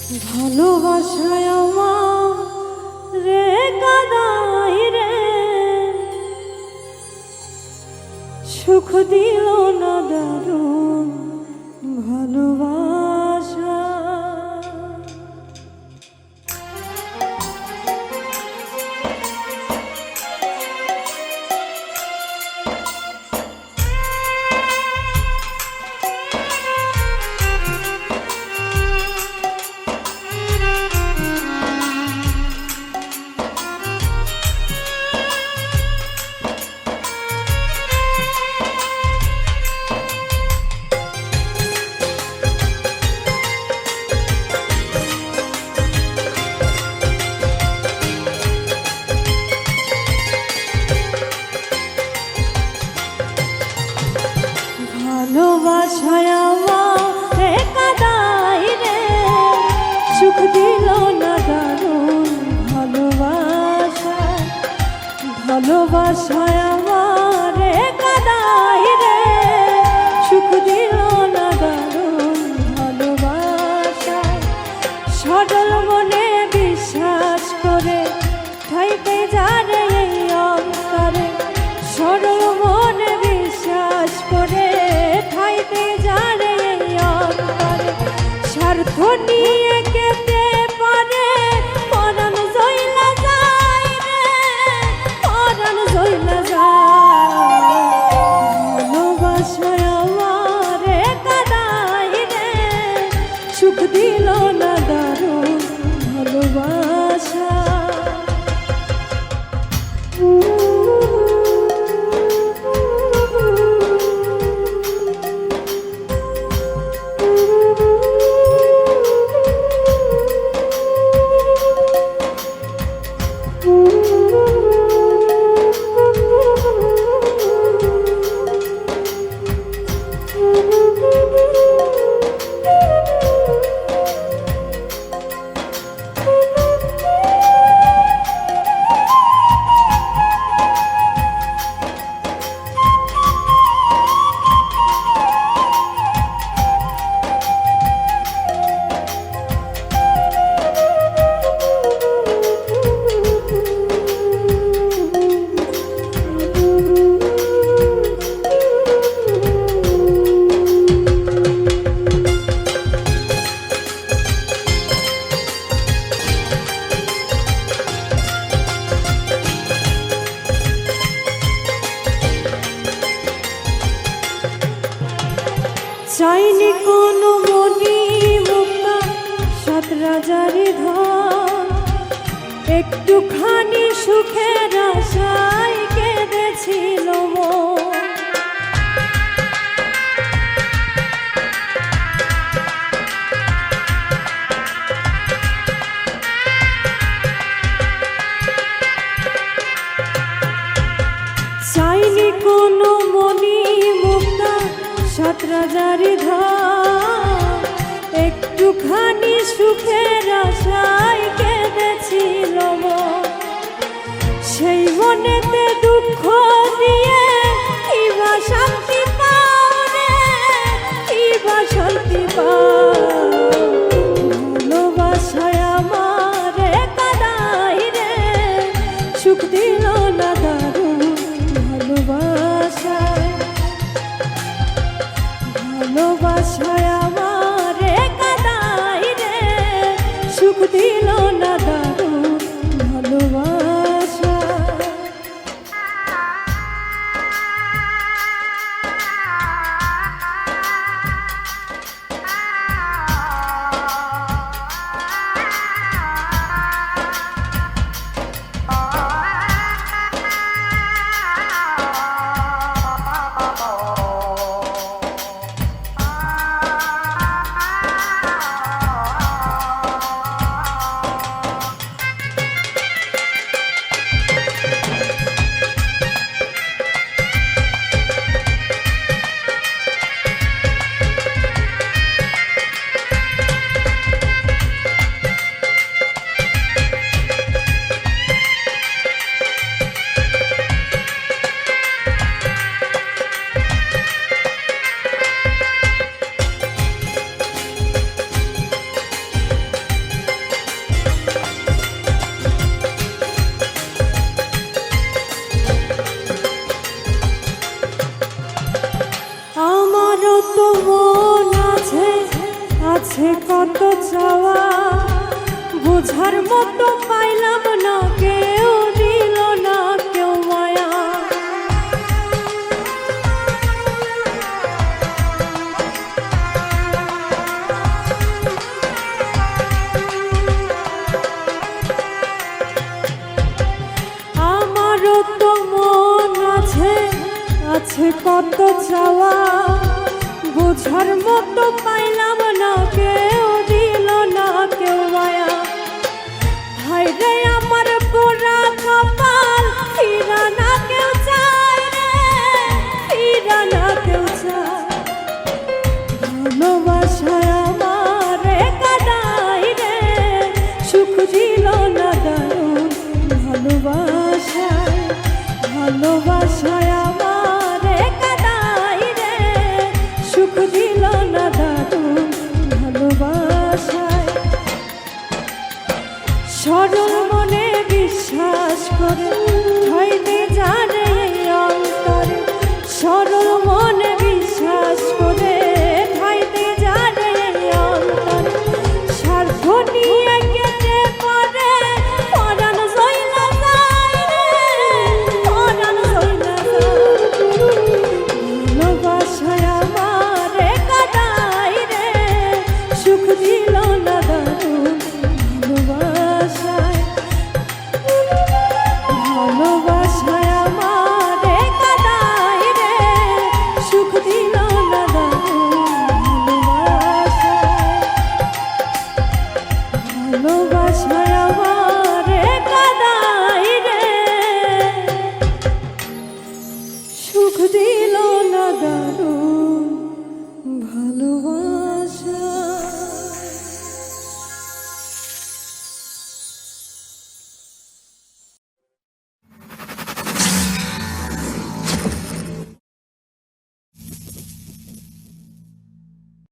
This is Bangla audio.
ভালোবাসায় আমার রে কাদাই রে, সুখ দিল না দারুণ ভালোবাসা। ভালোবাসায় আমারে কাদাই রে, সুখ দিল না দারুণ ভালোবাসা। ভালোবাসায় আমারে কাদাই রে, সুখ দিল না দারুণ ভালোবাসা। সরল মনে বিশ্বাস করে ঠাইতে যারে এই অন্তরে, সরল মনে বিশ্বাস করে ঠাইতে যারে এই অন্তরে, স্বার্থ নিয়ে কেটে পারে পরাণ জইলা যায় রে, পরাণ জইলা যায়। ভালোবাসায় আমারে কাদাই রে, সুখ দিল না দারুণ ভালোবাসা। চাইনি কোনো মনি মুক্তা সাত রাজারি ধন, একটুখানি সুখের আশায় কেঁদেছিল মন। চাইনি কোনো মনি মুক্তা সাত রাজারি ধন, একটুখানি সুখের আশায় কেঁদেছিল মন। সেই মনেতে দুঃখ দিয়ে কিবা শান্তি পাও রে, কিবা শান্তি পাও। ভালোবাসায় আমারে কাদাই রে, সুখ দিল না দারুণ ভালোবাসায়। ভালোবাসায় আমারে কাদাই রে, বোঝার মতো পাইলাম না, কেউ দিল না কেউ মায়া। আমারও তো মন আছে, আছে কত চাওয়া, বোঝার মতো পাইলাম না, কেউ দিল না কেউ মায়া। হায় রে আমার পোড়া কপাল, ফিরা না কেউ চায় রে, ফিরা না কেউ চায়। ভালোবাসায় আমারে কাদাই রে, সুখ দিল না দারুণ ভালোবাসায়। ভালোবাসায় আমারে কাদাই রে, সুখ দিল না দারুণ ভালোবাসায়। সরল মনে বিশ্বাস করে